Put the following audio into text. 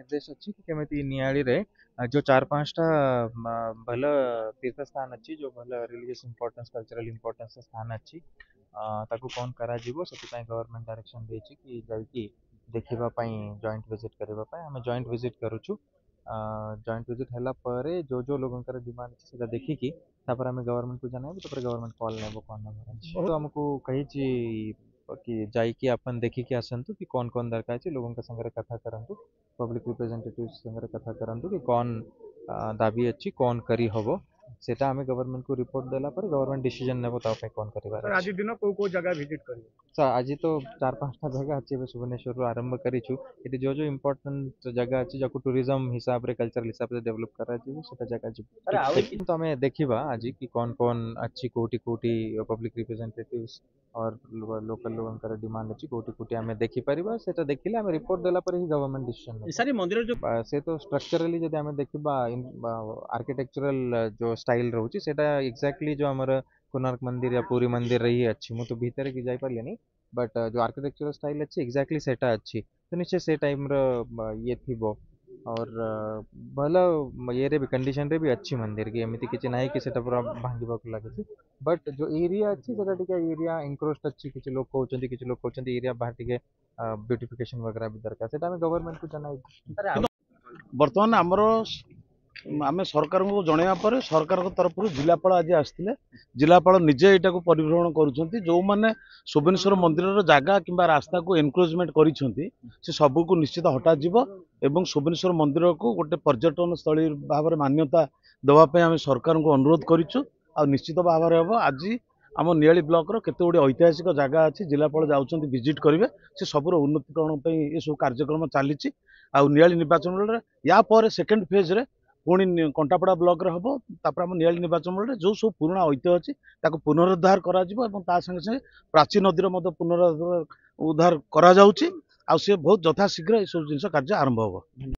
निर्देश अच्छी कि केमिति नियाली रे जो चार पांचटा भल तीर्थ स्थान अच्छी जो भल रिलीजियस इंपोर्टेंस कल्चरल इंपोर्टेंस स्थान अच्छी ताकू कौन करा जीवो से गवर्नमेंट डायरेक्शन देछि कि जाइकी देखिबा पई जॉइंट विजिट करबा पई हमें जॉइंट विजिट करूछु जॉइंट विजिट हला परे जो जो लोगन डिमांड अछि सेटा देखि कि तापर हमें गवर्नमेंट को जनाबो तापर गवर्नमेंट कॉल नेबो कोन नंबर तो हमको कही छी कि जाइकी अपन देखिकी आसतु कि कौन कौन दरकार अछि लोगों के संगे कथा करंतु पब्लिक रिप्रेजेंटेटिव संगे कथा करंतु कि कौन दाबी अछि कौन करी हबो सेटा हमें गवर्नमेंट को रिपोर्ट देला पर गवर्नमेंट डिसीजन नेबो ता पे कौन करिवार सर आज दिन को जगह विजिट करियो सर आज तो चार पांचटा जगह अच्छी भुवनेश्वर रु आरंभ करिछु इति जो जो इम्पोर्टेंट जगह अछि जाको टूरिज्म हिसाब रे कल्चरल हिसाब से डेवलप करा जीवो सेटा जगह जी तो हमें देखिबा आज कि कौन कौन अच्छी कोटी कोटी पब्लिक रिप्रेजेंटेटिव्स और लोकल लोगन कर डिमांड अछि कोटी कोटी हमें देखि परिबा सेटा देखिले हमें रिपोर्ट देला पर ही गवर्नमेंट डिसीजन सारी मंदिर जो से तो स्ट्रक्चरली जदि हमें देखिबा आर्किटेक्चरल जो स्टाइल रहउची सेटा एग्जैक्टली जो हमर कोणार्क मंदिर या पूरी मंदिर रही अच्छी मु तो भीतर की जाई पारलिनी बट जो आर्किटेक्चरल स्टाइल अच्छी एग्जैक्टली सेटा अच्छी तो निश्चय से टाइम ये थिबो और भल ये रे भी कंडीशन रे भी अच्छी मंदिर की एमिति किछि नाही कि सेटा पूरा भांगिबा को लागे बट जो एरिया अच्छी सेटा टिके एरिया इंक्रोस्ट अच्छी किछि लोग कहउचंती एरिया बाहर टिके ब्यूटिफिकेशन वगैरह भी दरकार सेटा हमें गवर्नमेंट को जनाई बर्तमान आमर आम सरकार को जनवा पर सरकार तरफ जिलापाल आज आसते जिलापाल निजे यहाँ परिभ्रमण कर जो मैंने शुभेश्वर मंदिर जगह कि रास्ता को एनक्रोचमेंट कर सबू को निश्चित हटाଯିव एवं शुभेश्वर मंदिर को गोटे पर्यटन स्थली भाव में मान्यता देवाई आम सरकार को अनुरोध करूँ आ निश्चित भाव में हम आज आम नियाली ब्लॉक केते गुडी ऐतिहासिक जगह अच्छी जिलापाल जाऊँ विजिट करेंगे से सबूर उन्नतिकरण ये सब कार्यक्रम चली नियाली निर्वाचन मंडल या पर सेकेंड फेज रे पुणी कंटापड़ा ब्लॉक रे हम तापर आम नियाली निर्वाचन मंडल जो सब पुराना ऐतिह्य अच्छी पुनरुद्धार करा संगे संगे प्राची नदी पुनरुद्धार करा बहुत यथाशीघ्र ये सब जिन कार्य आरंभ हो।